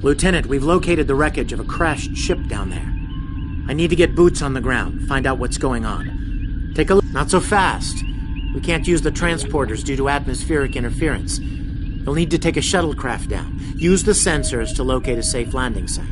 Lieutenant, we've located the wreckage of a crashed ship down there. I need to get boots on the ground, find out what's going on. Take a look. Not so fast. We can't use the transporters due to atmospheric interference. You'll need to take a shuttlecraft down. Use the sensors to locate a safe landing site.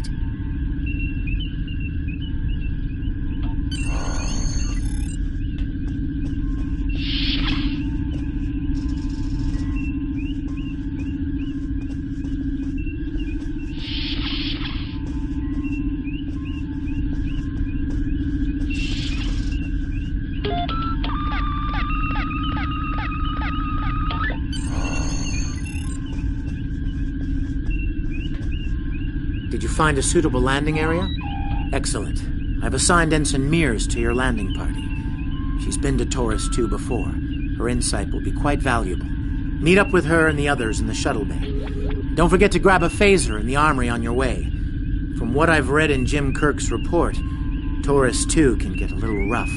Did you find a suitable landing area? Excellent. I've assigned Ensign Mears to your landing party. She's been to Taurus 2 before. Her insight will be quite valuable. Meet up with her and the others in the shuttle bay. Don't forget to grab a phaser in the armory on your way. From what I've read in Jim Kirk's report, Taurus 2 can get a little rough.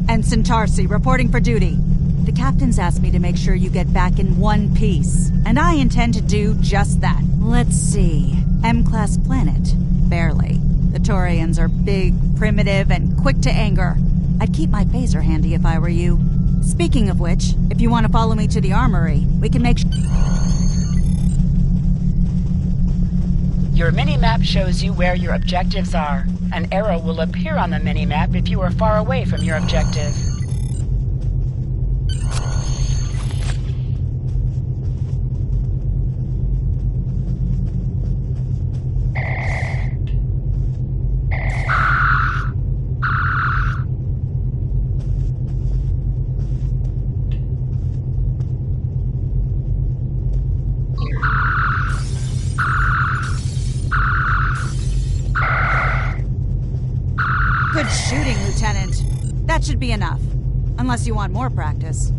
Ensign Tarsi, reporting for duty. The captain's asked me to make sure you get back in one piece, and I intend to do just that. Let's see. M-class planet. Barely. The Taurians are big, primitive, and quick to anger. I'd keep my phaser handy if I were you. Speaking of which, if you want to follow me to the armory, we can make Your mini-map shows you where your objectives are. An arrow will appear on the mini-map if you are far away from your objective. Good shooting, Lieutenant. That should be enough. Unless you want more practice.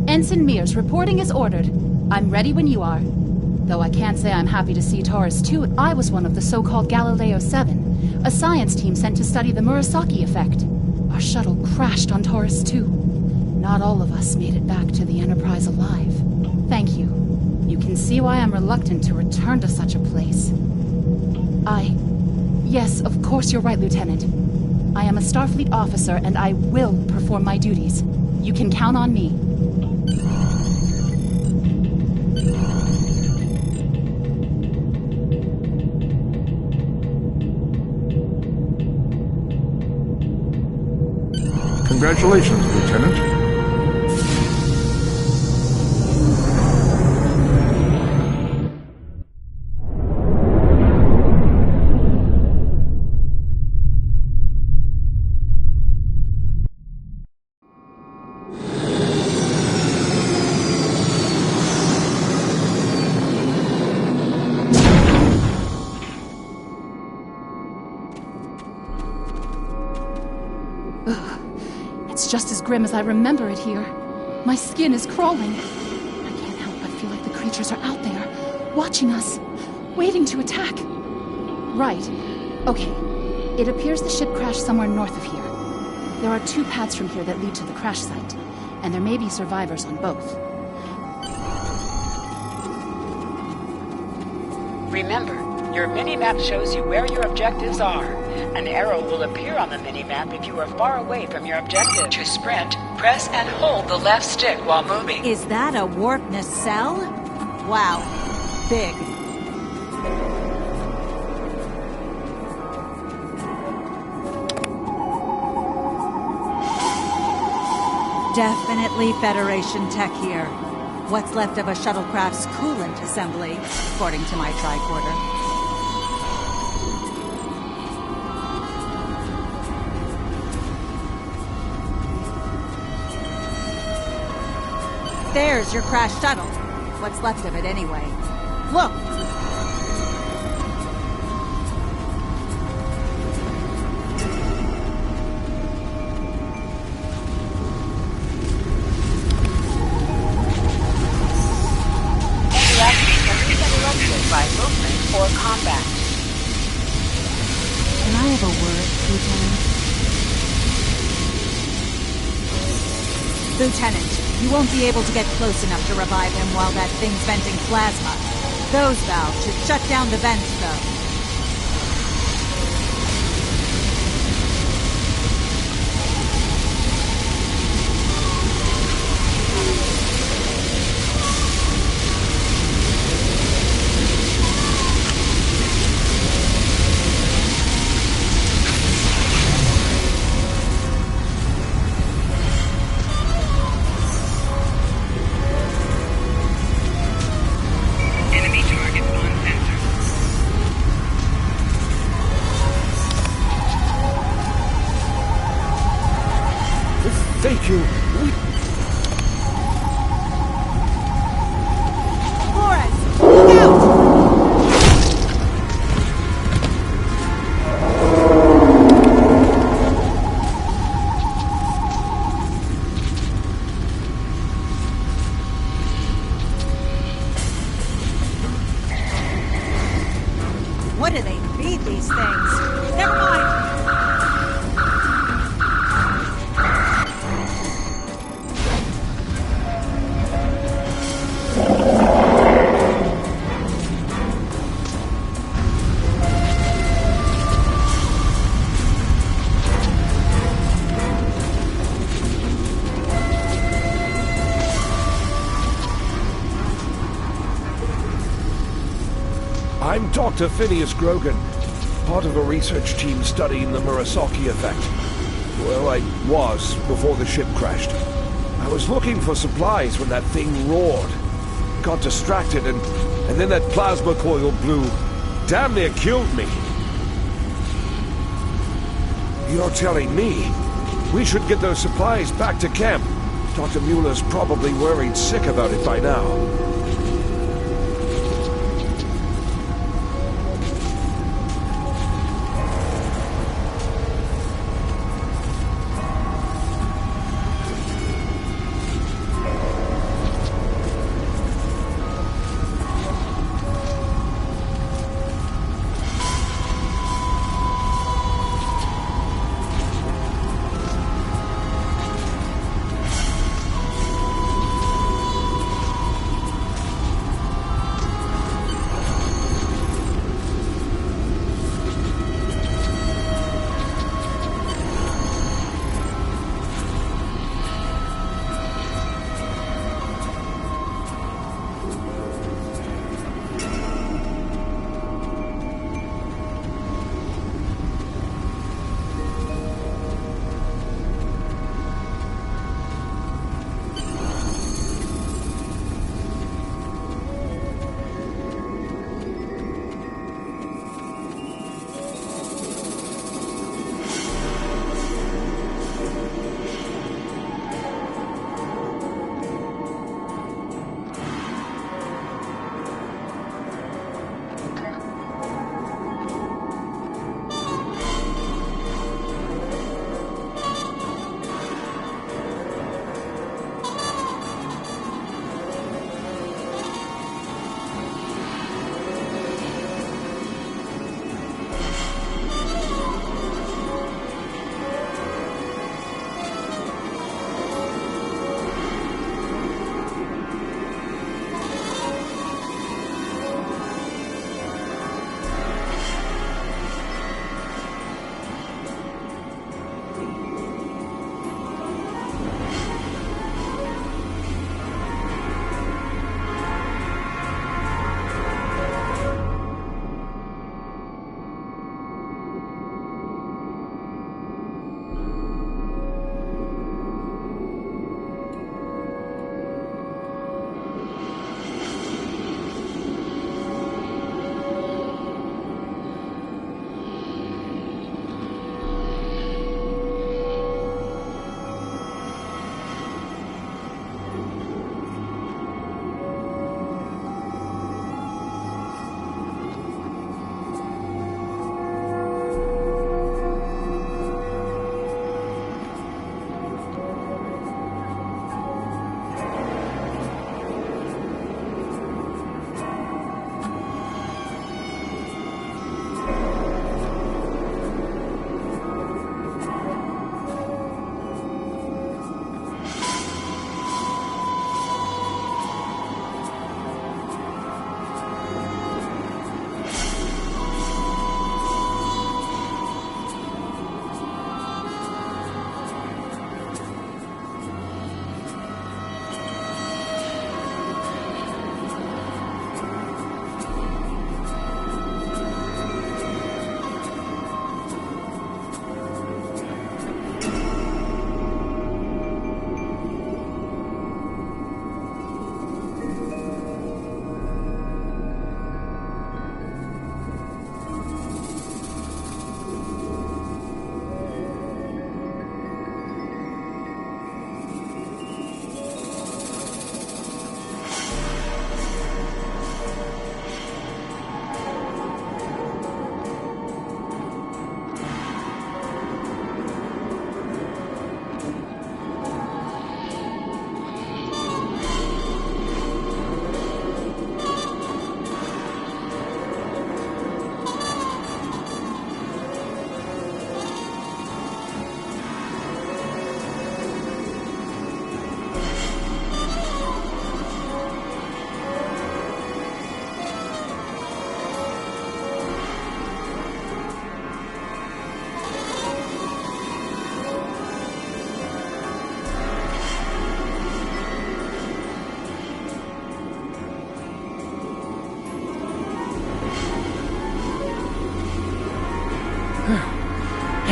Ensign Mears, reporting as ordered. I'm ready when you are. Though I can't say I'm happy to see Taurus 2, I was one of the so-called Galileo 7, a science team sent to study the Murasaki effect. Our shuttle crashed on Taurus 2. Not all of us made it back to the Enterprise alive. Thank you. You can see why I'm reluctant to return to such a place. Yes, of course you're right, Lieutenant. I am a Starfleet officer, and I will perform my duties. You can count on me. Congratulations, Lieutenant. Just as grim as I remember it here. My skin is crawling. I can't help but feel like the creatures are out there, watching us, waiting to attack. Right. Okay. It appears the ship crashed somewhere north of here. There are 2 paths from here that lead to the crash site, and there may be survivors on both. Remember, your mini-map shows you where your objectives are. An arrow will appear on the mini-map if you are far away from your objective. To sprint, press and hold the left stick while moving. Is that a warp nacelle? Wow. Big. Definitely Federation tech here. What's left of a shuttlecraft's coolant assembly, according to my tricorder. There's your crashed shuttle. What's left of it, anyway. Look! By movement or combat. Can I have a word, Lieutenant? Lieutenant, you won't be able to get close enough to revive him while that thing's venting plasma. Those valves should shut down the vents, though. Thank you. Forrest, look out! What do they feed these things? Never mind. I'm Dr. Phineas Grogan, part of a research team studying the Murasaki effect. Well, I was before the ship crashed. I was looking for supplies when that thing roared. Got distracted and then that plasma coil blew. Damn near killed me. You're telling me we should get those supplies back to camp. Dr. Mueller's probably worried sick about it by now.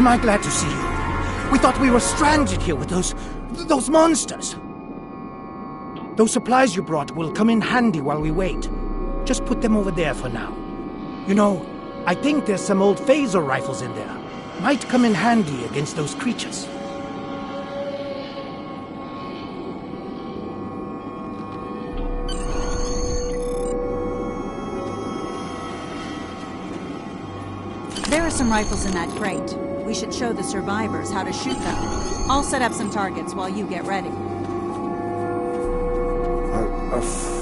I glad to see you. We thought we were stranded here with those monsters. Those supplies you brought will come in handy while we wait. Just put them over there for now. You know, I think there's some old phaser rifles in there. Might come in handy against those creatures. There are some rifles in that crate. We should show the survivors how to shoot them. I'll set up some targets while you get ready. A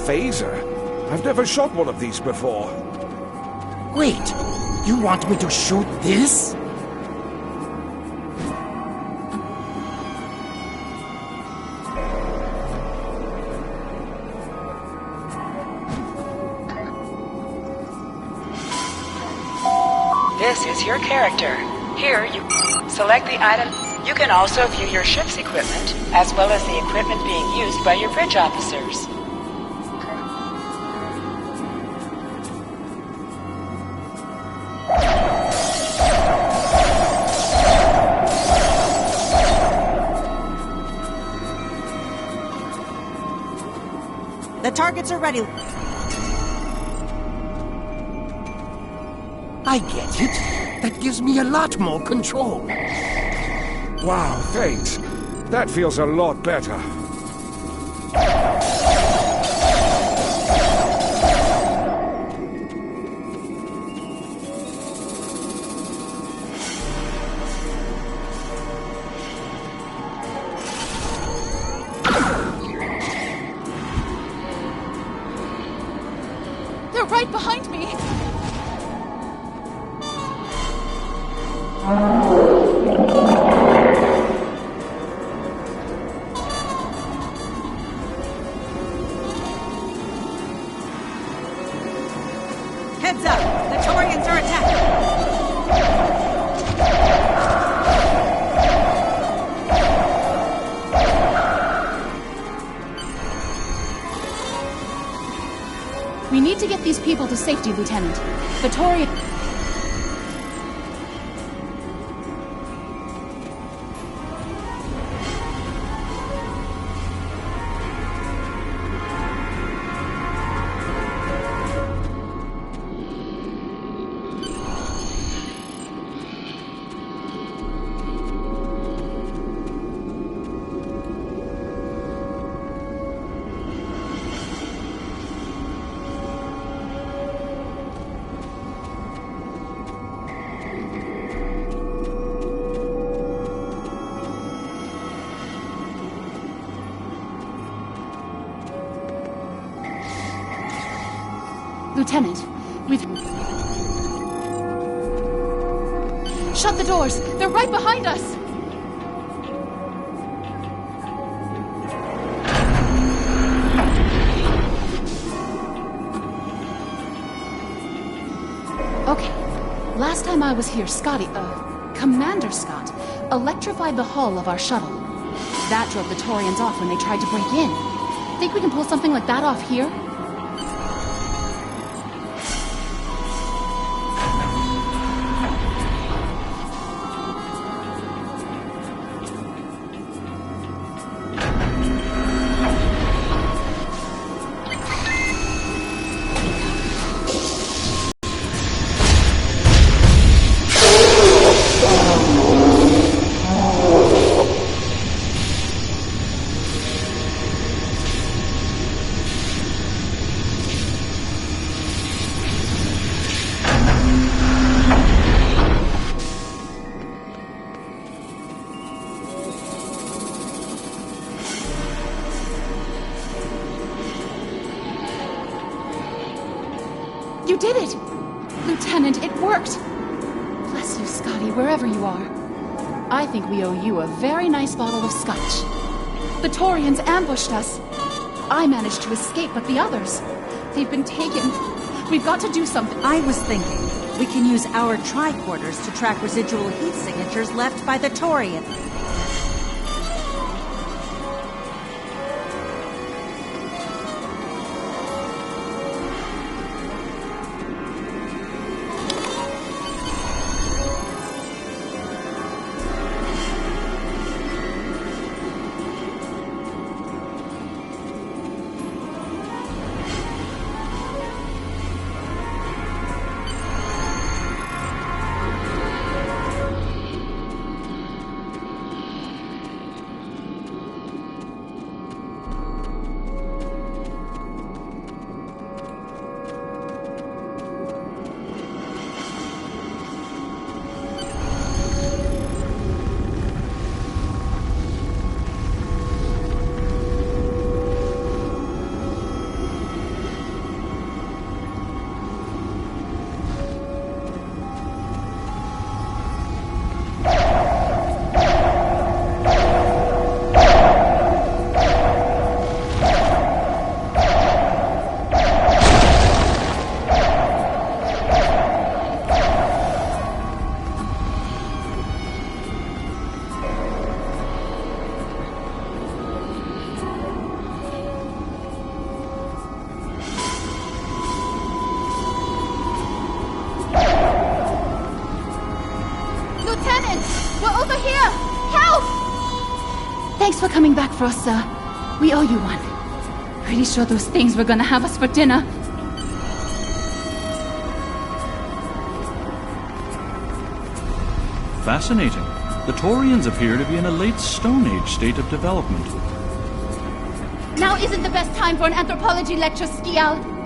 phaser? I've never shot one of these before. Wait, you want me to shoot this? This is your character. Here, you select the item. You can also view your ship's equipment, as well as the equipment being used by your bridge officers. The targets are ready. I get it. That gives me a lot more control. Wow, thanks. That feels a lot better. They're right behind me! Heads up! The Taurians are attacking! We need to get these people to safety, Lieutenant. The Taurian... Lieutenant, we've... Shut the doors! They're right behind us! Okay. Last time I was here, Commander Scott, electrified the hull of our shuttle. That drove the Taurians off when they tried to break in. Think we can pull something like that off here? You did it! Lieutenant, it worked! Bless you, Scotty, wherever you are. I think we owe you a very nice bottle of scotch. The Taurians ambushed us. I managed to escape, but the others... They've been taken. We've got to do something. I was thinking, we can use our tricorders to track residual heat signatures left by the Taurian. Thanks for coming back for us, sir. We owe you one. Pretty sure those things were gonna have us for dinner. Fascinating. The Taurians appear to be in a late Stone Age state of development. Now isn't the best time for an anthropology lecture, Skial.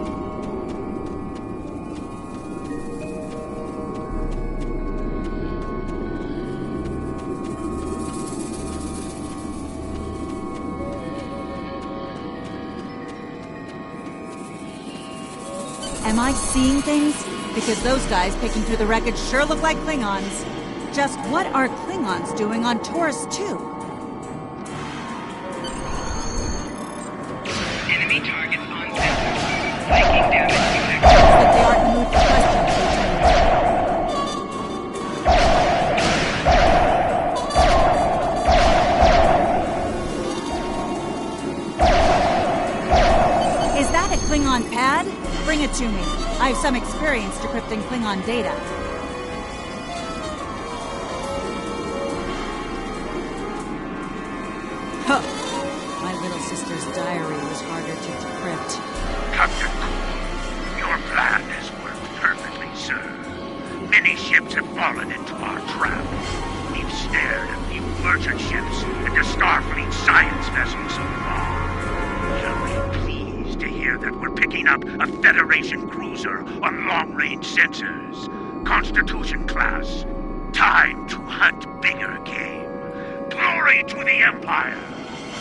Am I seeing things? Because those guys picking through the wreckage sure look like Klingons. Just what are Klingons doing on Taurus 2? Enemy targets on sensor. Flanking damage detected. Looks like they aren't in the mood for questions, Lieutenant. Is that a Klingon pad? Bring it to me. I have some experience decrypting Klingon data. Huh. My little sister's diary was harder to decrypt. Captain, your plan has worked perfectly, sir. Many ships have fallen into our trap. We've snared a few merchant ships and a Starfleet science vessel so far. You'll be pleased to hear that we're picking up a Federation cruiser on long-range sensors. Constitution class. Time to hunt bigger game. Glory to the Empire!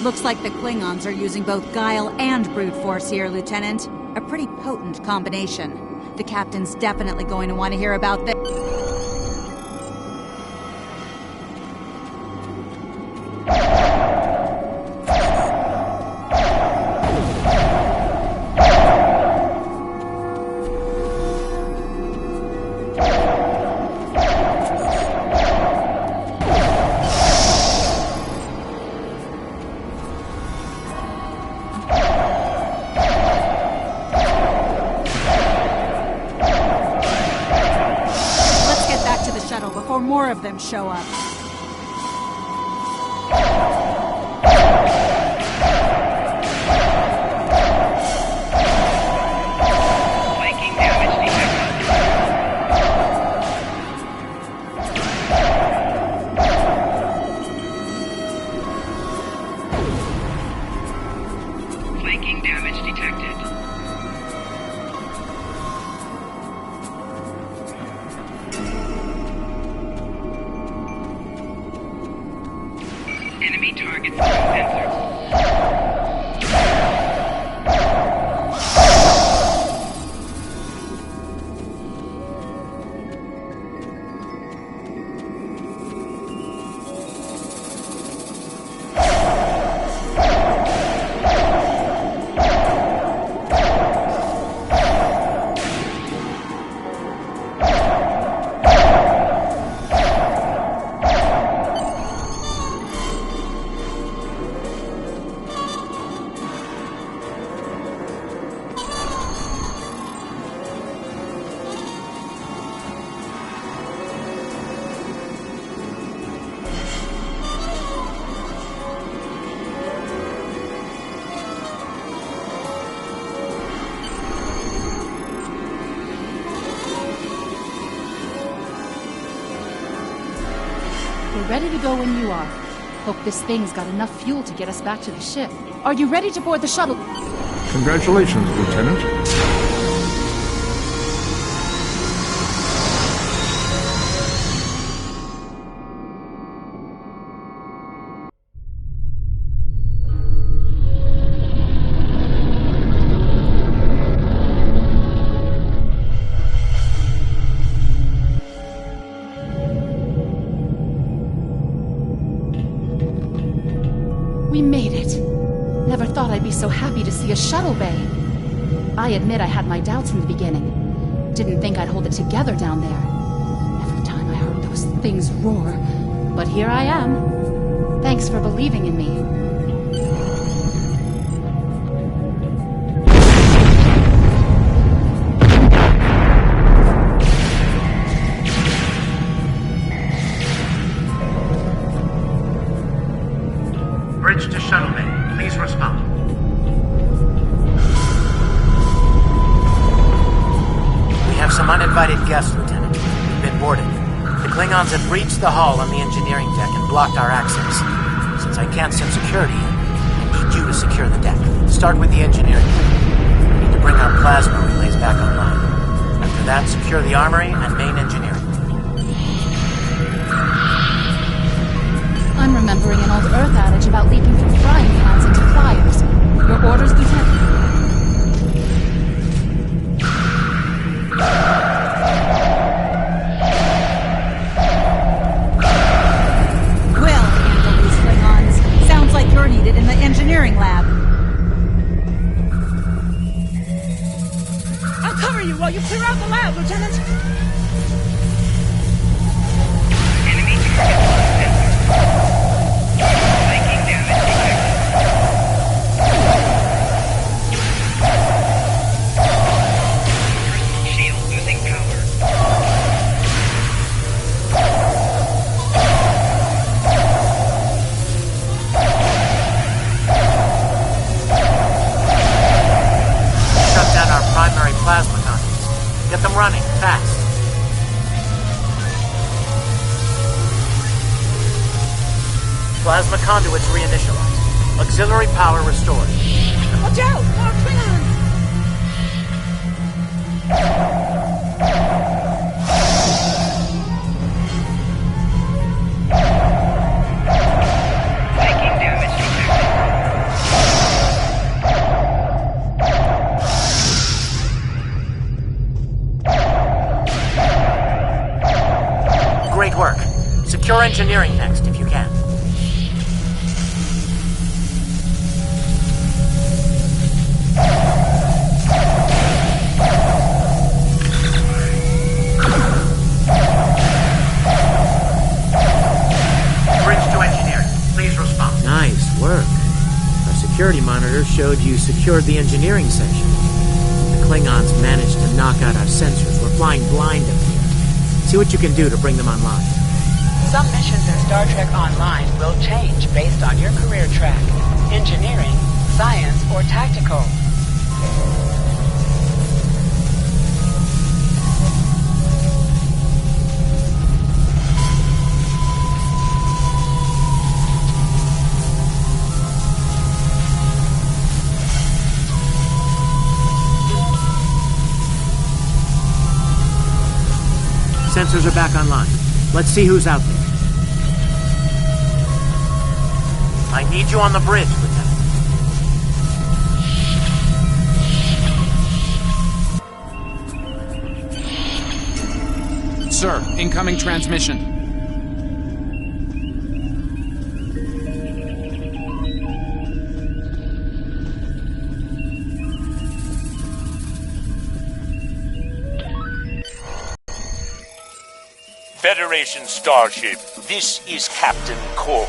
Looks like the Klingons are using both guile and brute force here, Lieutenant. A pretty potent combination. The captain's definitely going to want to hear about this. Before more of them show up. Flanking damage detected. Flanking damage detected. Enemy targets on sensors. We're ready to go when you are. Hope this thing's got enough fuel to get us back to the ship. Are you ready to board the shuttle? Congratulations, Lieutenant. We made it. Never thought I'd be so happy to see a shuttle bay. I admit I had my doubts in the beginning. Didn't think I'd hold it together down there. Every time I heard those things roar. But here I am. Thanks for believing in me. some uninvited guests, Lieutenant. We've been boarded. The Klingons have breached the hull on the engineering deck and blocked our access. Since I can't send security in, I need you to secure the deck. Start with the engineering deck. We need to bring our plasma relays back online. After that, secure the armory and main engineering. I'm remembering an old Earth adage about leaping from frying pans into fires. Your orders, Lieutenant? We'll handle these Klingons. Sounds like you're needed in the engineering lab. I'll cover you while you clear out the lab, Lieutenant! Enemy target on sensor. Taking damage detected. Shield losing power. Shut down our primary plasma conduits. Get them running, fast. Plasma conduits reinitialized. Auxiliary power restored. Watch out! More Klingons! Taking damage detected. Great work. Secure engineering next, if you can. Security monitor showed you secured the engineering section. The Klingons managed to knock out our sensors. We're flying blind up here. See what you can do to bring them online. Some missions in Star Trek Online will change based on your career track. Engineering, science, or tactical. Sensors are back online. Let's see who's out there. I need you on the bridge, Lieutenant. Sir, incoming transmission. Federation starship, this is Captain Core.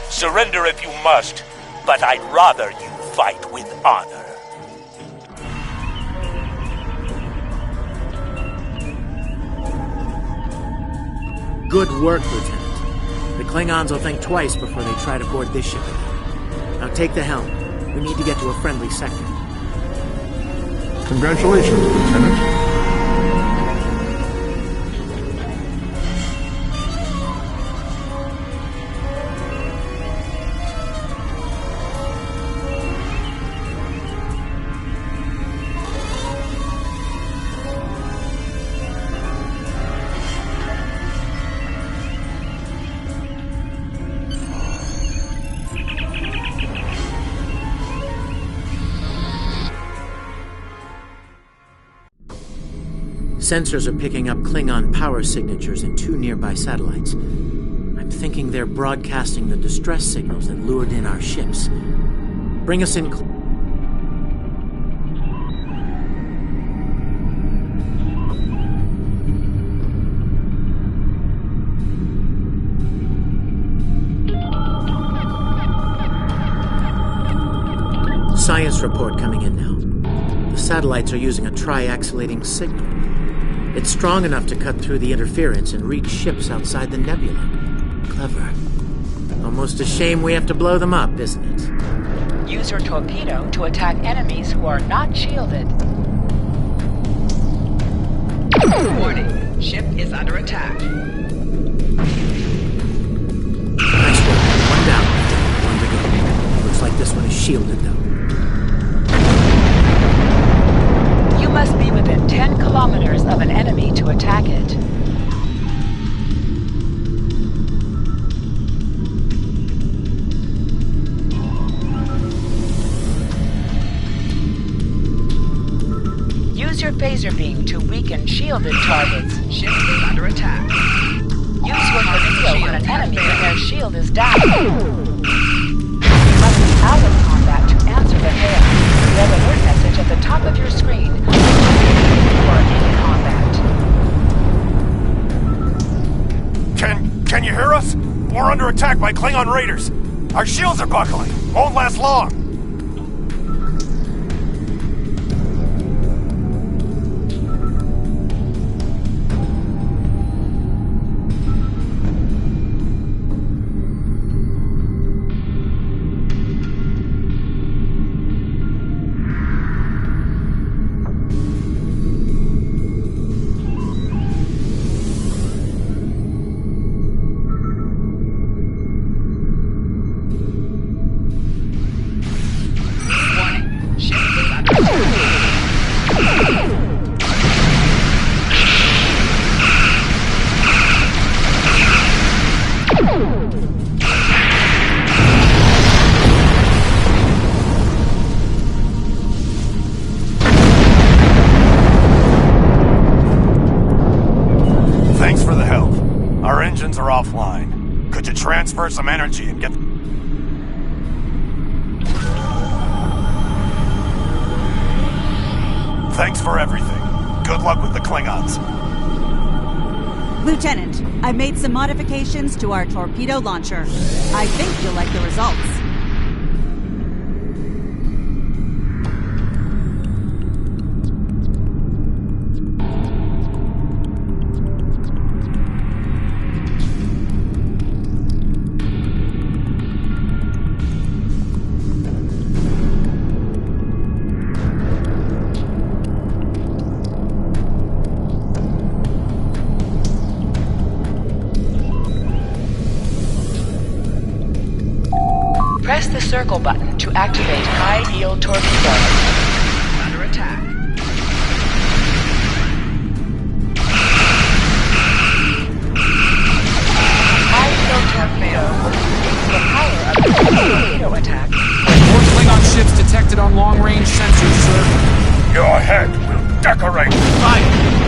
Surrender if you must, but I'd rather you fight with honor. Good work, Lieutenant. The Klingons will think twice before they try to board this ship again. Now take the helm. We need to get to a friendly sector. Congratulations, Lieutenant. Sensors are picking up Klingon power signatures in 2 nearby satellites. I'm thinking they're broadcasting the distress signals that lured in our ships. Bring us in... Science report coming in now. The satellites are using a triaxilating signal. It's strong enough to cut through the interference and reach ships outside the nebula. Clever. Almost a shame we have to blow them up, isn't it? Use your torpedo to attack enemies who are not shielded. Warning, ship is under attack. Nice work. One down. One to go. Looks like this one is shielded, though. You must be within 10 kilometers of an enemy to attack it. Use your phaser beam to weaken shielded targets. Ship is under attack. Use your torpedo on an enemy when their shield is down. You must be out of combat to answer the hail. You have a alert message at the top of your screen. You are in combat. Can you hear us? We're under attack by Klingon raiders. Our shields are buckling. Won't last long. Thanks for the help. Our engines are offline. Could you transfer some energy and get... Thanks for everything. Good luck with the Klingons. Lieutenant, I've made some modifications to our torpedo launcher. I think you'll like the results. Press the circle button to activate high-yield torpedo. Under attack. High-yield torpedo will increase the power of the torpedo attack. More Klingon ships detected on long-range sensors, sir. Your head will decorate fire.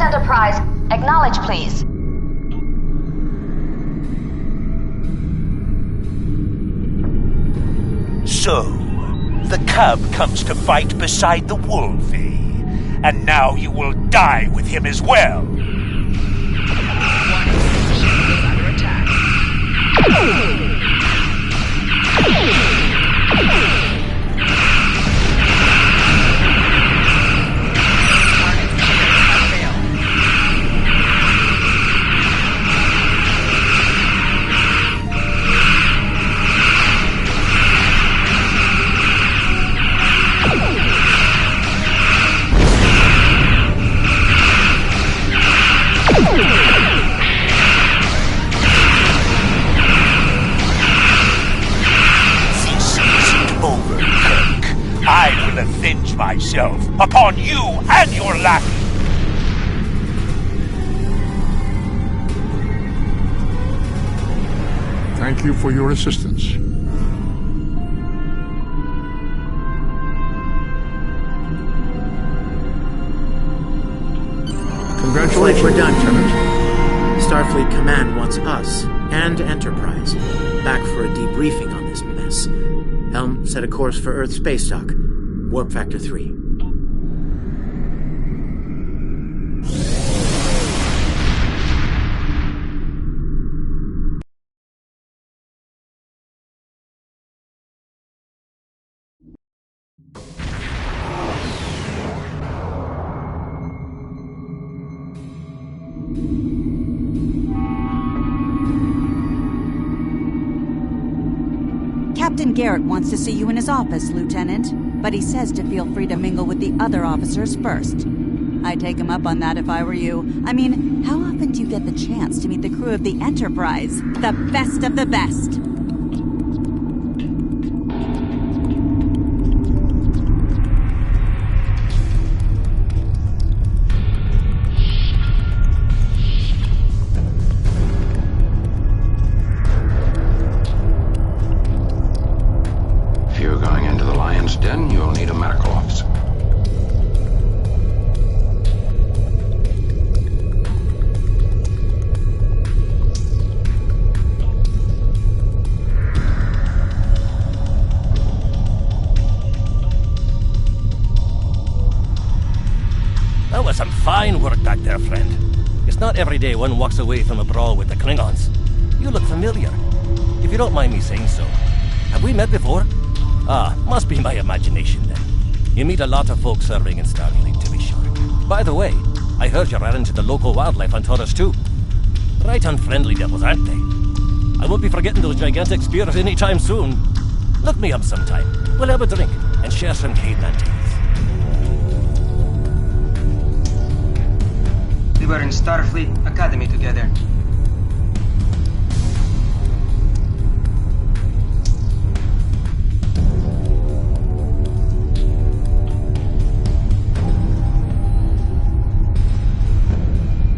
Enterprise. Acknowledge, please. So, the cub comes to fight beside the wolf, eh? And now you will die with him as well. One ship is under attack. avenge myself upon you and your lackey. Thank you for your assistance. Congratulations, we're done, Lieutenant. Starfleet Command wants us and Enterprise back for a debriefing on this mess. Helm, set a course for Earth space dock. Warp factor 3. Captain Garrett wants to see you in his office, Lieutenant, but he says to feel free to mingle with the other officers first. I'd take him up on that if I were you. I mean, how often do you get the chance to meet the crew of the Enterprise? The best of the best! Den, you'll need a medical officer. That was some fine work back there, friend. It's not every day one walks away from a brawl with the Klingons. You look familiar, if you don't mind me saying so. Have we met before? Ah, must be my imagination then. You meet a lot of folks serving in Starfleet, to be sure. By the way, I heard you ran into the local wildlife on Taurus too. Right unfriendly devils, aren't they? I won't be forgetting those gigantic spears anytime soon. Look me up sometime. We'll have a drink and share some caveman tales. We were in Starfleet Academy together.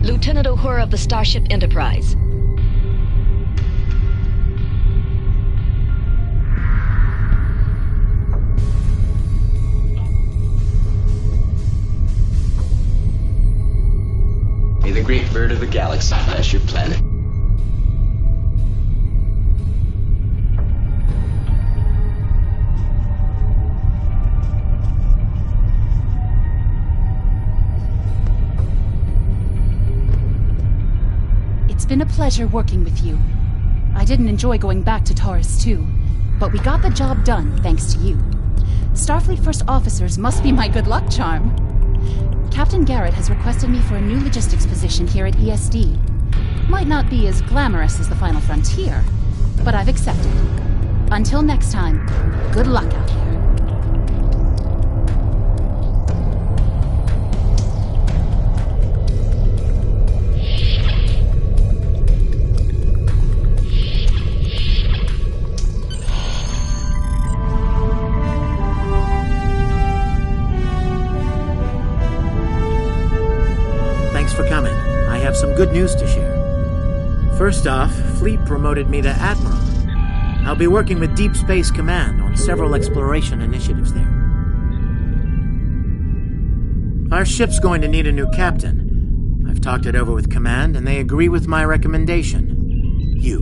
Lieutenant Uhura of the Starship Enterprise. May the great bird of the galaxy bless your planet. It's been a pleasure working with you. I didn't enjoy going back to Taurus 2, but we got the job done thanks to you. Starfleet First Officers must be my good luck charm. Captain Garrett has requested me for a new logistics position here at ESD. Might not be as glamorous as the Final Frontier, but I've accepted. Until next time, good luck out there. Some good news to share. First off, Fleet promoted me to Admiral. I'll be working with Deep Space Command on several exploration initiatives there. Our ship's going to need a new captain. I've talked it over with Command, and they agree with my recommendation. You.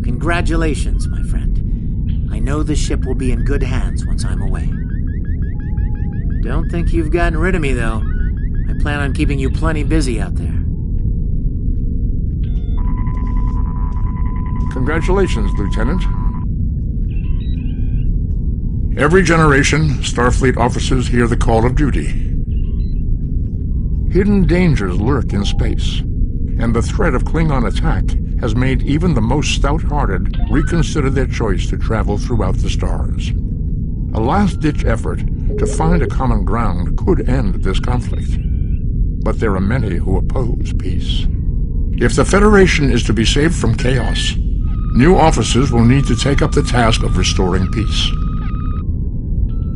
Congratulations, my friend. I know the ship will be in good hands once I'm away. Don't think you've gotten rid of me, though. I plan on keeping you plenty busy out there. Congratulations, Lieutenant. Every generation, Starfleet officers hear the call of duty. Hidden dangers lurk in space, and the threat of Klingon attack has made even the most stout-hearted reconsider their choice to travel throughout the stars. A last-ditch effort to find a common ground could end this conflict. But there are many who oppose peace. If the Federation is to be saved from chaos, new officers will need to take up the task of restoring peace.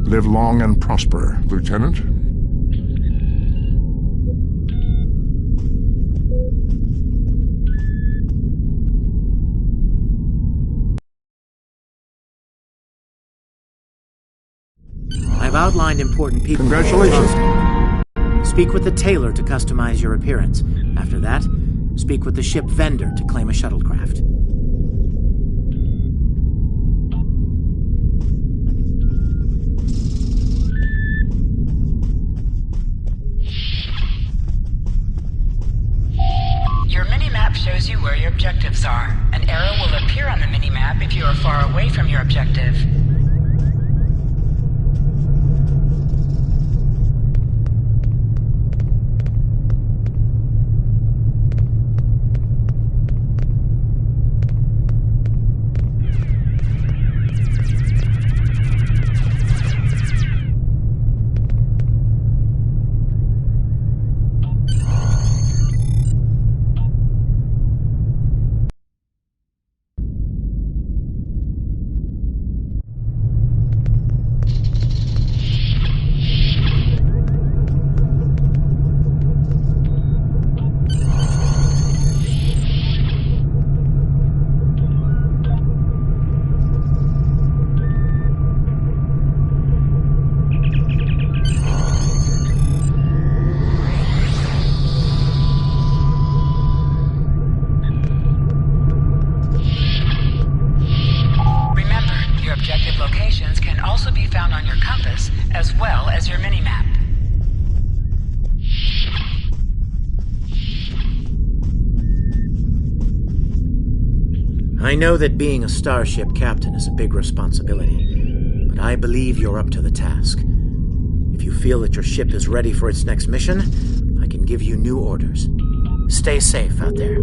Live long and prosper, Lieutenant. I've outlined important people. Congratulations. Speak with the tailor to customize your appearance. After that, speak with the ship vendor to claim a shuttlecraft. Your mini-map shows you where your objectives are. An arrow will appear on the mini-map if you are far away from your objective. Locations can also be found on your compass, as well as your mini-map. I know that being a starship captain is a big responsibility, but I believe you're up to the task. If you feel that your ship is ready for its next mission, I can give you new orders. Stay safe out there.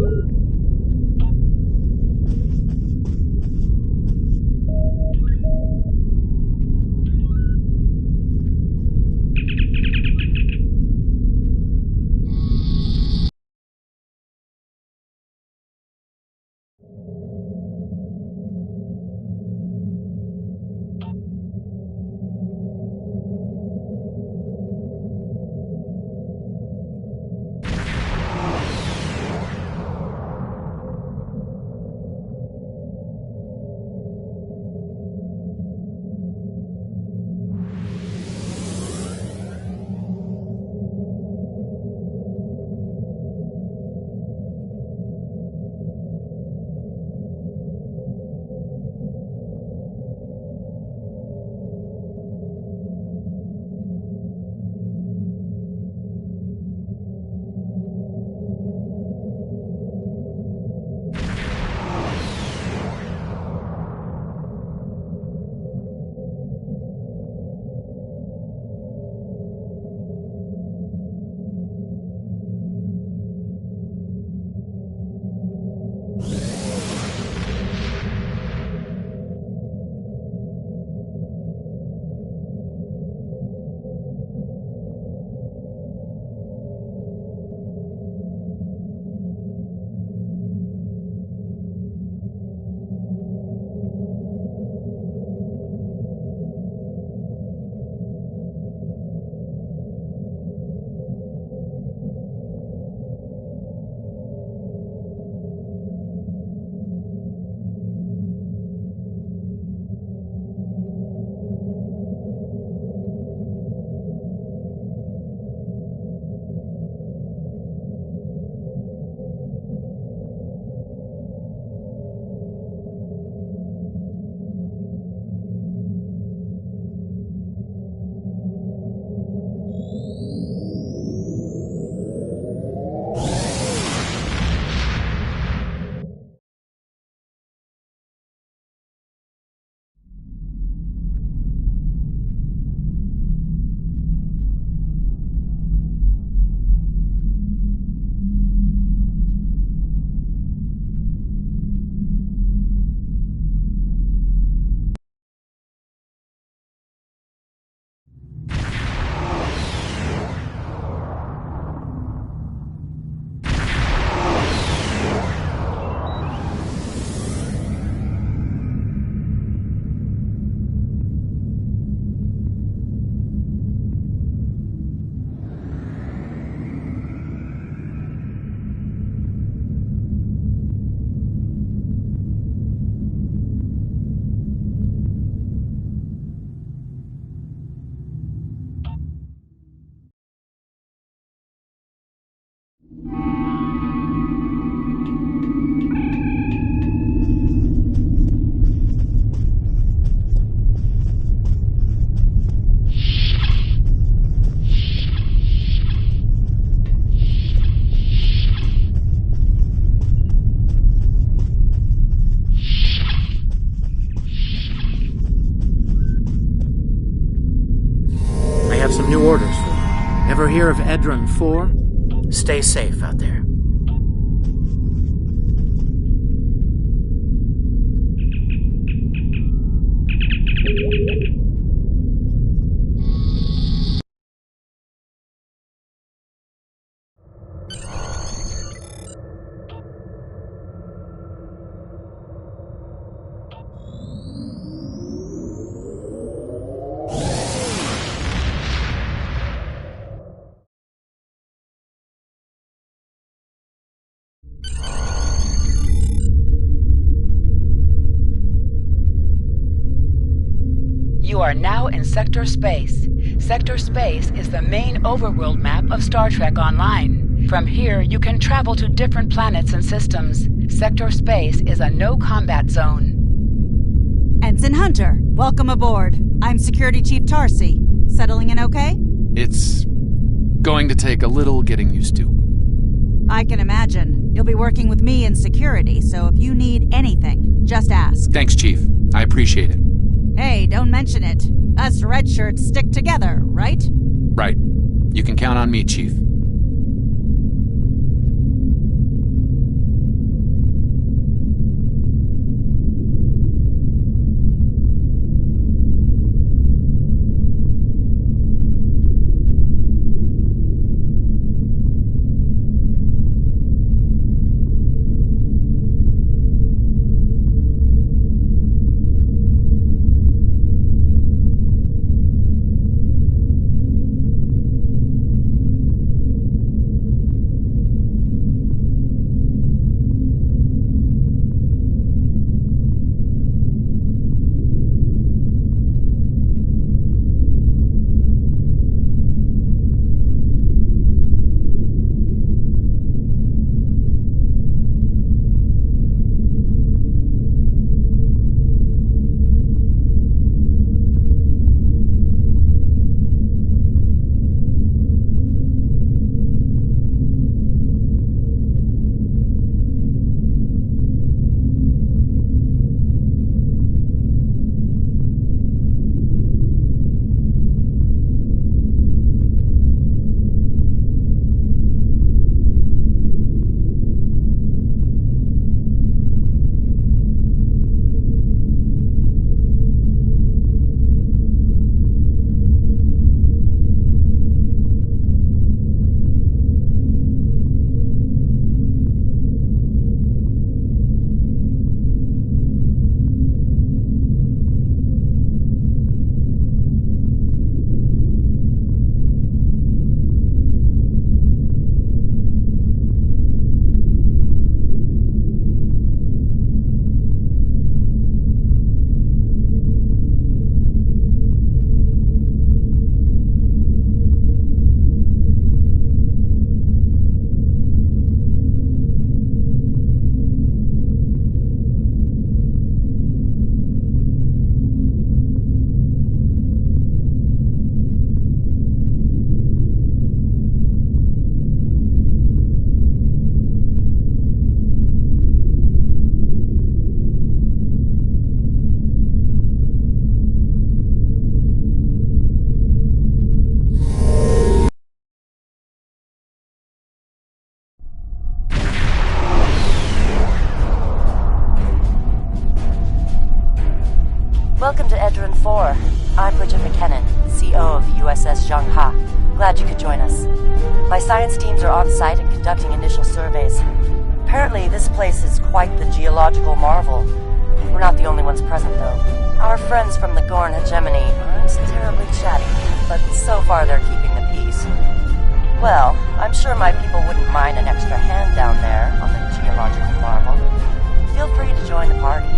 have some new orders for you. Ever hear of Edron 4? Stay safe out there. You are now in Sector Space. Sector Space is the main overworld map of Star Trek Online. From here, you can travel to different planets and systems. Sector Space is a no-combat zone. Ensign Hunter, welcome aboard. I'm Security Chief Tarsi. Settling in okay? It's going to take a little getting used to. I can imagine. You'll be working with me in security, so if you need anything, just ask. Thanks, Chief. I appreciate it. Hey, don't mention it. Us red shirts stick together, right? Right. You can count on me, Chief. Welcome to Edron 4. I'm Bridget McKinnon, CO of the USS Zhangha. Glad you could join us. My science teams are on site and conducting initial surveys. Apparently, this place is quite the geological marvel. We're not the only ones present, though. Our friends from the Gorn hegemony aren't terribly chatty, but so far they're keeping the peace. Well, I'm sure my people wouldn't mind an extra hand down there on the geological marvel. Feel free to join the party.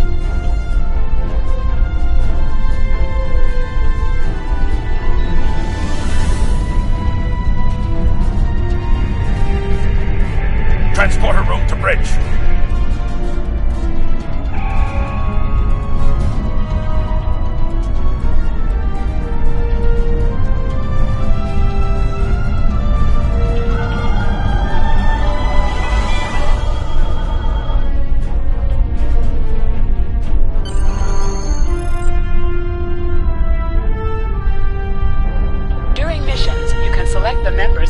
Transporter room to bridge.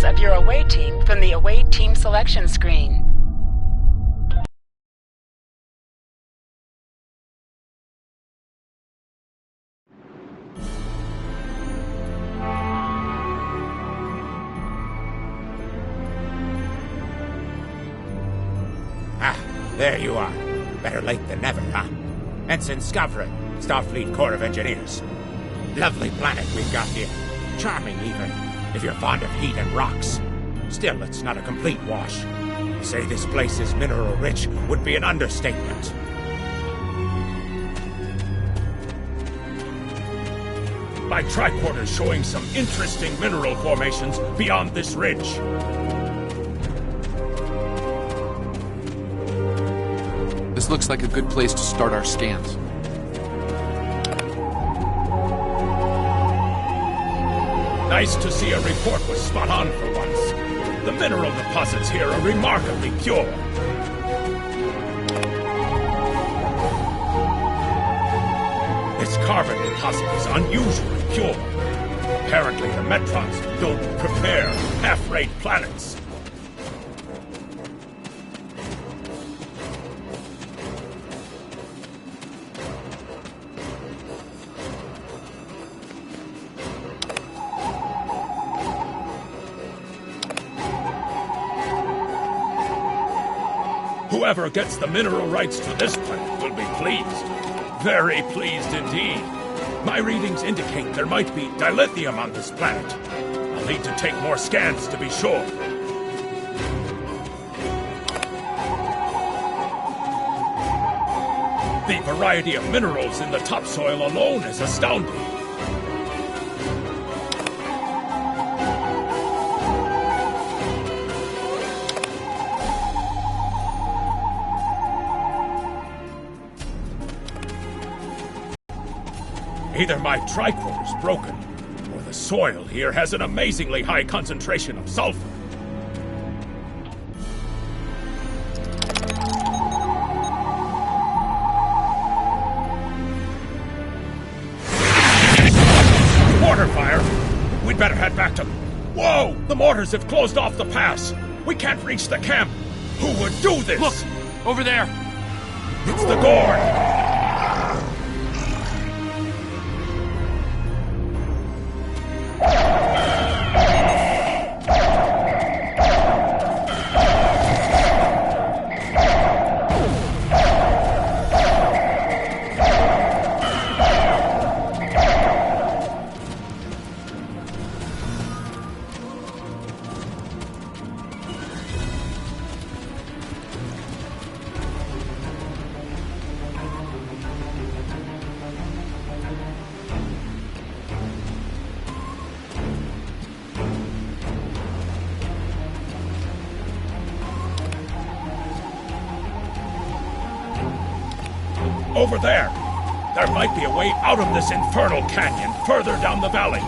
of your away team from the away team selection screen. There you are. Better late than never, huh? Ensign Skavrin, Starfleet Corps of Engineers. Lovely planet we've got here. Charming, even, if you're fond of heat and rocks. Still, it's not a complete wash. To say this place is mineral-rich would be an understatement. My tricorder's showing some interesting mineral formations beyond this ridge. This looks like a good place to start our scans. Nice to see a report was spot on for once. The mineral deposits here are remarkably pure. This carbon deposit is unusually pure. Apparently the Metrons don't prepare half-rate planets. Whoever gets the mineral rights to this planet will be pleased. Very pleased indeed. My readings indicate there might be dilithium on this planet. I'll need to take more scans to be sure. The variety of minerals in the topsoil alone is astounding. Either my tricorder's broken, or the soil here has an amazingly high concentration of sulfur. Mortar fire! We'd better head back to... Whoa! The mortars have closed off the pass! We can't reach the camp! Who would do this? Look! Over there! It's the Gorn! Over there! There might be a way out of this infernal canyon further down the valley.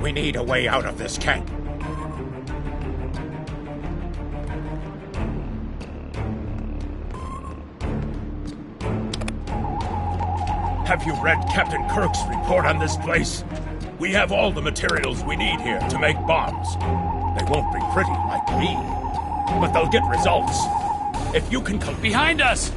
We need a way out of this canyon. Have you read Captain Kirk's report on this place? We have all the materials we need here to make bombs. They won't be pretty like me, but they'll get results. If you can come... Behind us!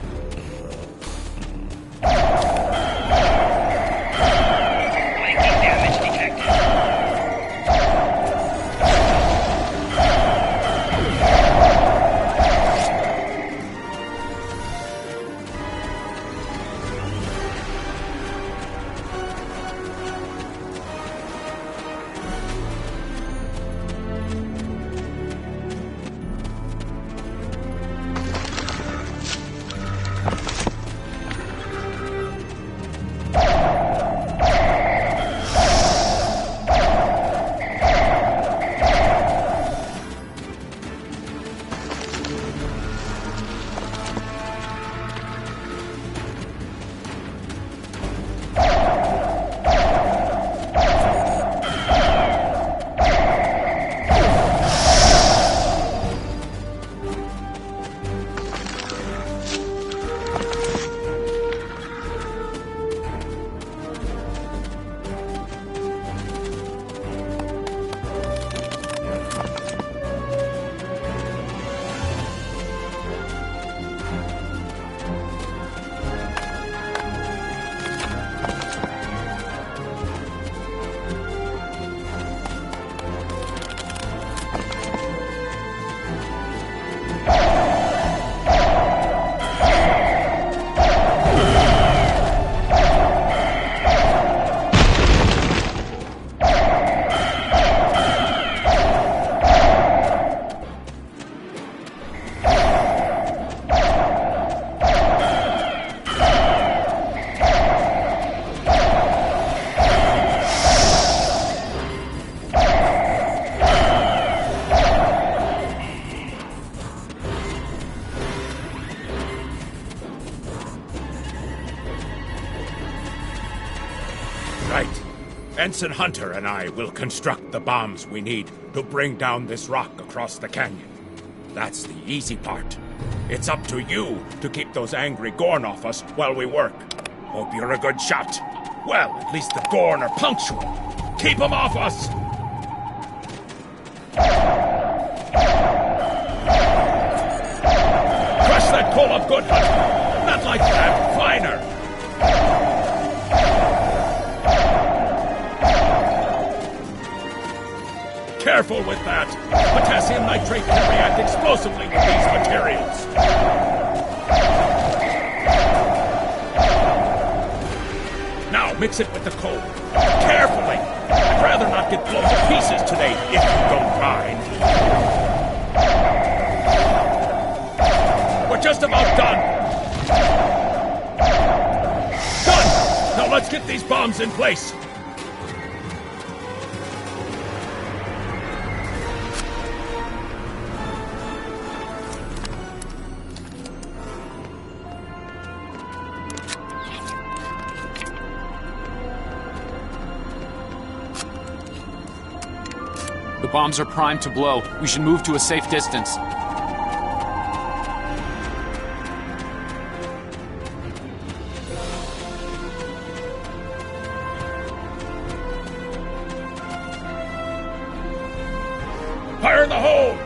Ensign Hunter and I will construct the bombs we need to bring down this rock across the canyon. That's the easy part. It's up to you to keep those angry Gorn off us while we work. Hope you're a good shot. Well, at least the Gorn are punctual. Keep them off us! Crush that coal up good, Hunter. Not like that. Finer. Careful with that. Potassium nitrate can react explosively with these materials. Now mix it with the coal. Carefully. I'd rather not get blown to pieces today, if you don't mind. We're just about done. Done! Now let's get these bombs in place. The bombs are primed to blow. We should move to a safe distance. Fire in the hole!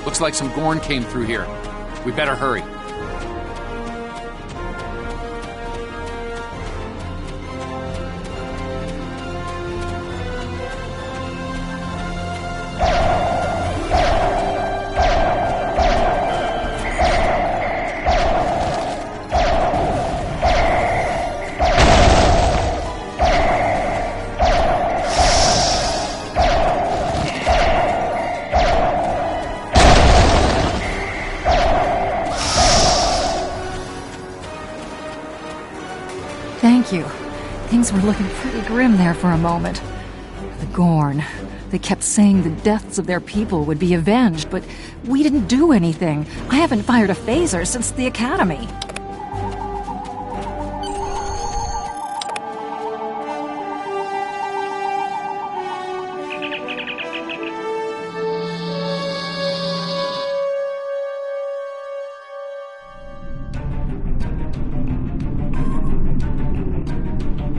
Looks like some Gorn came through here. We better hurry. Thank you. Things were looking pretty grim there for a moment. The Gorn. They kept saying the deaths of their people would be avenged, but we didn't do anything. I haven't fired a phaser since the Academy.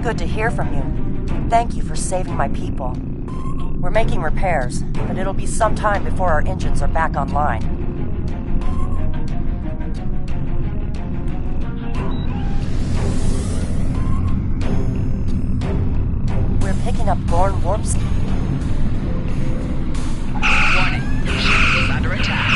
Good to hear from you. Thank you for saving my people. We're making repairs, but it'll be some time before our engines are back online. We're picking up Gorn warp speed. Warning, your ship is under attack.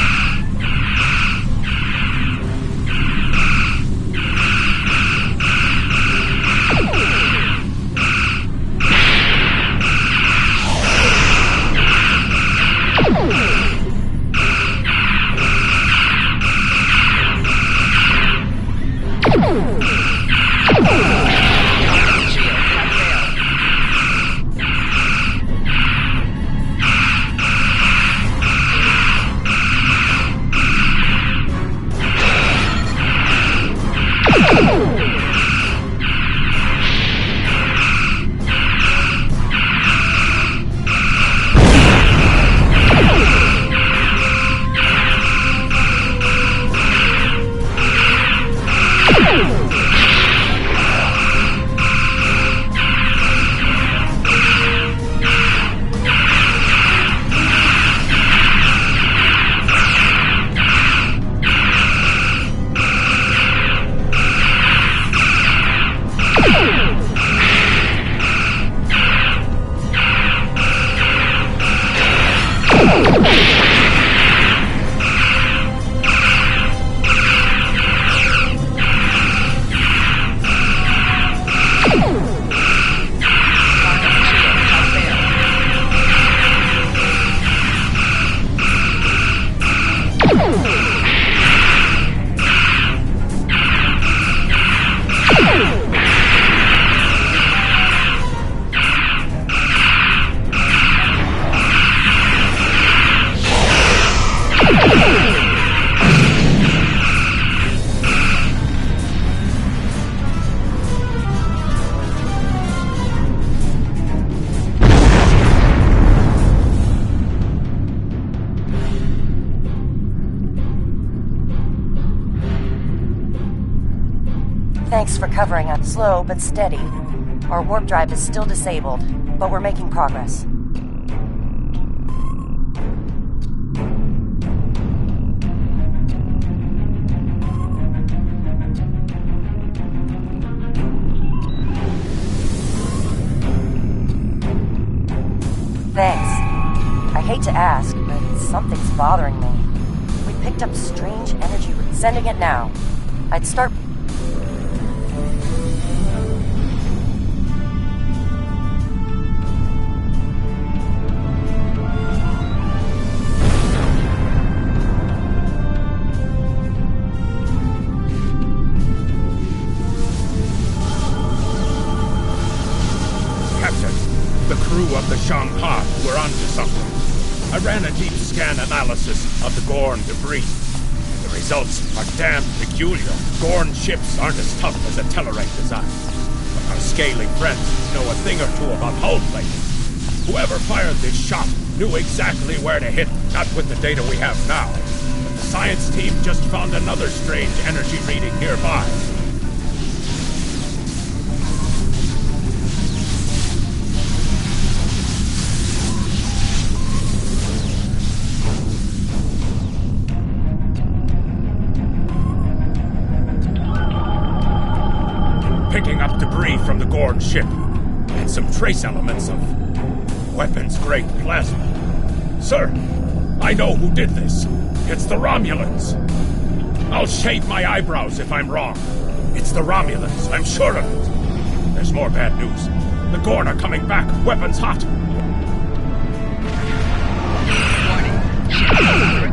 Thanks for covering up. Slow but steady. Our warp drive is still disabled, but we're making progress. Thanks. I hate to ask, but something's bothering me. We picked up strange energy. Sending it now. I'd start... The crew of the Shanghai were onto something. I ran a deep scan analysis of the Gorn debris. The results are damn peculiar. Gorn ships aren't as tough as a Tellarite design. But our scaly friends know a thing or two about hull plating. Whoever fired this shot knew exactly where to hit, not with the data we have now. But the science team just found another strange energy reading nearby. Picking up debris from the Gorn ship, and some trace elements of weapons-grade plasma. Sir, I know who did this. It's the Romulans. I'll shave my eyebrows if I'm wrong. It's the Romulans, I'm sure of it. There's more bad news. The Gorn are coming back, weapons hot.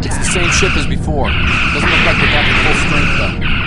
It's the same ship as before. Doesn't look like they're back at full strength, though.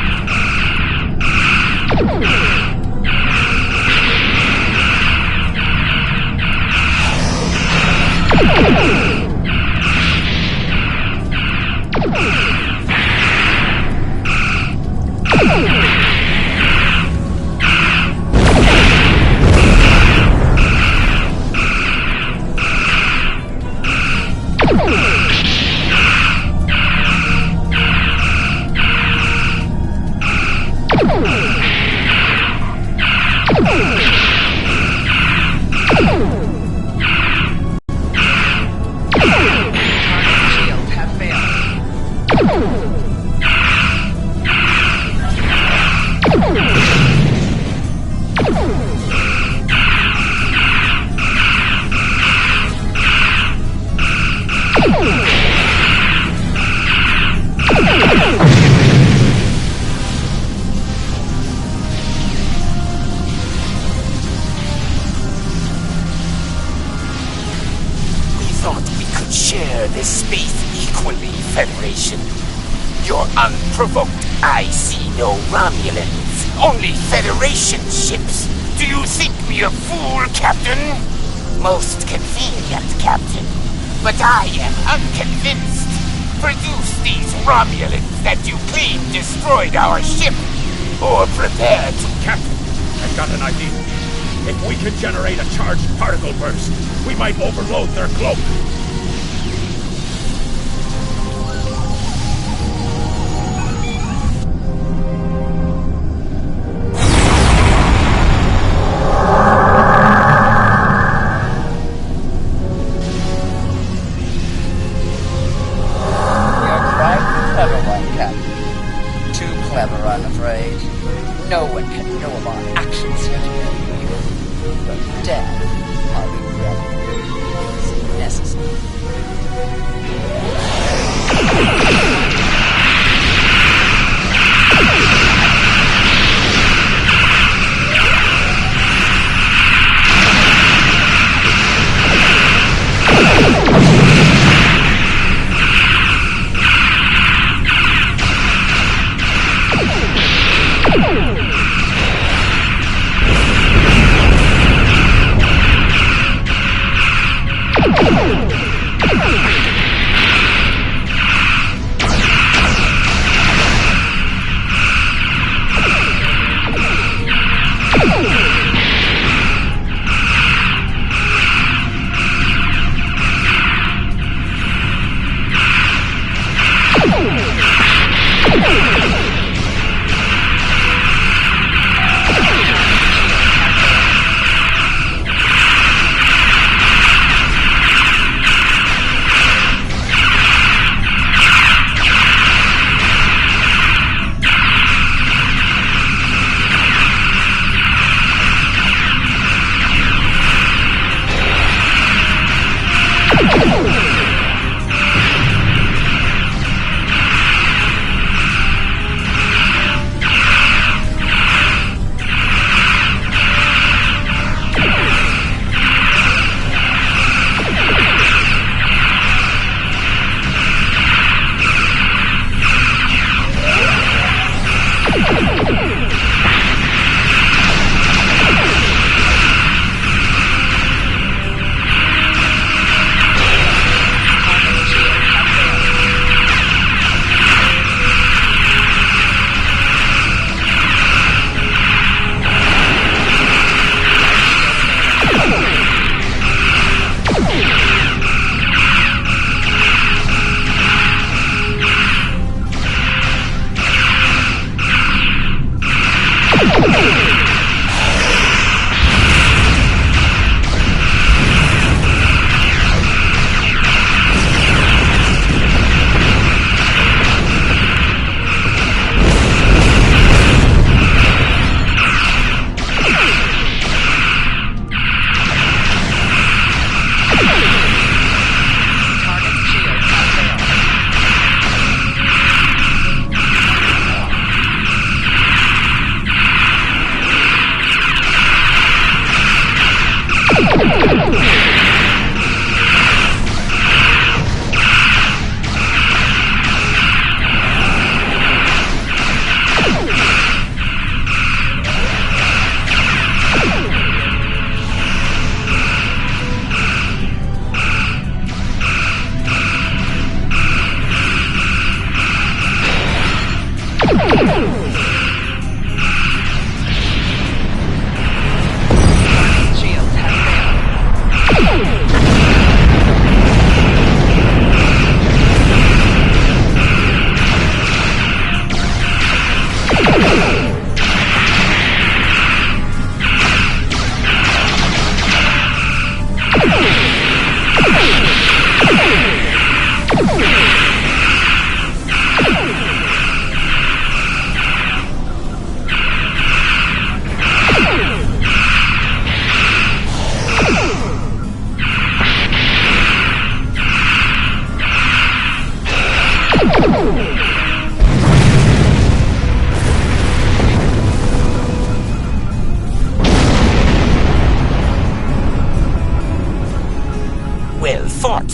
This space equally, Federation. You're unprovoked. I see no Romulans. Only Federation ships. Do you think me a fool, Captain? Most convenient, Captain. But I am unconvinced. Produce these Romulans that you claim destroyed our ship. Or prepare to... Captain, I've got an idea. If we can generate a charged particle burst, we might overload their cloak. No one can know of our actions yet. But death, our regret, is necessary.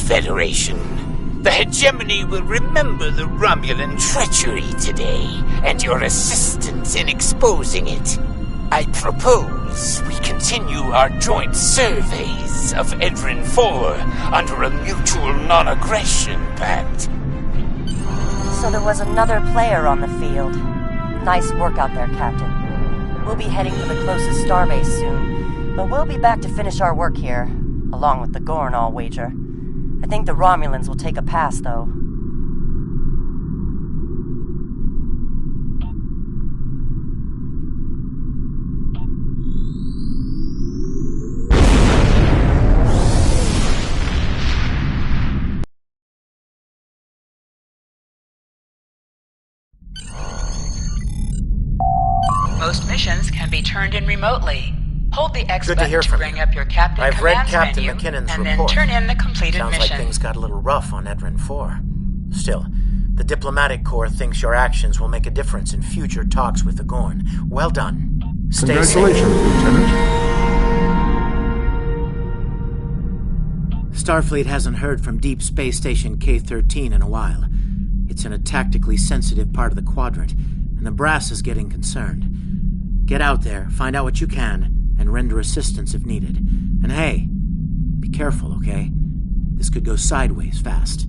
Federation. The hegemony will remember the Romulan treachery today, and your assistance in exposing it. I propose we continue our joint surveys of Edrin 4 under a mutual non-aggression pact. So there was another player on the field. Nice work out there, Captain. We'll be heading for the closest starbase soon, but we'll be back to finish our work here, along with the Gorn, I'll wager. I think the Romulans will take a pass, though. Most missions can be turned in remotely. Hold the X Good to button hear to from bring you. up your Captain I've read Commands Captain menu, McKinnon's and report. then turn in the completed Sounds mission. like things got a little rough on Edrin 4. Still, the Diplomatic Corps thinks your actions will make a difference in future talks with the Gorn. Well done. Stay Congratulations, safe. Lieutenant. Starfleet hasn't heard from Deep Space Station K-13 in a while. It's in a tactically sensitive part of the quadrant, and the brass is getting concerned. Get out there, find out what you can, and render assistance if needed. And hey, be careful, okay? This could go sideways fast.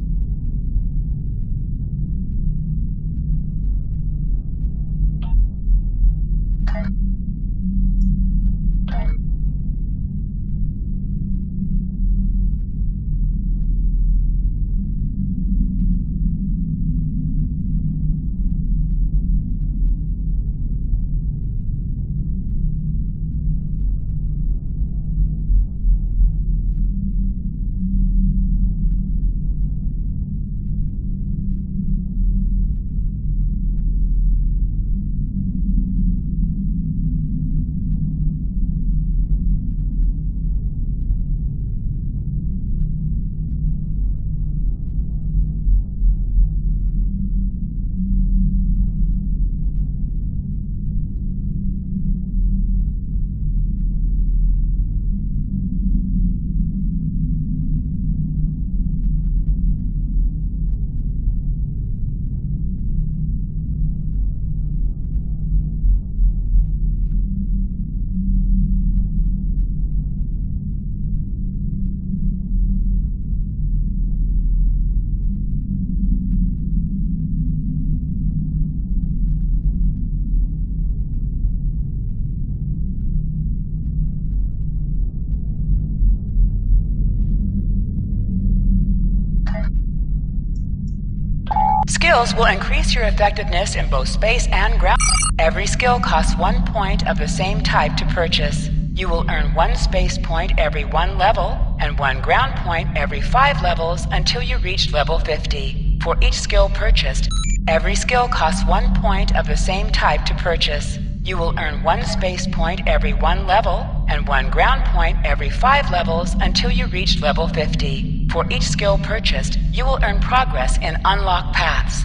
skills will increase your effectiveness in both space and ground. Every skill costs 1 point of the same type to purchase. You will earn 1 space point every 1 level and 1 ground point every 5 levels until you reach level 50. For each skill purchased, every skill costs 1 point of the same type to purchase. You will earn 1 space point every 1 level and 1 ground point every 5 levels until you reach level 50. For each skill purchased, you will earn progress in unlocked paths.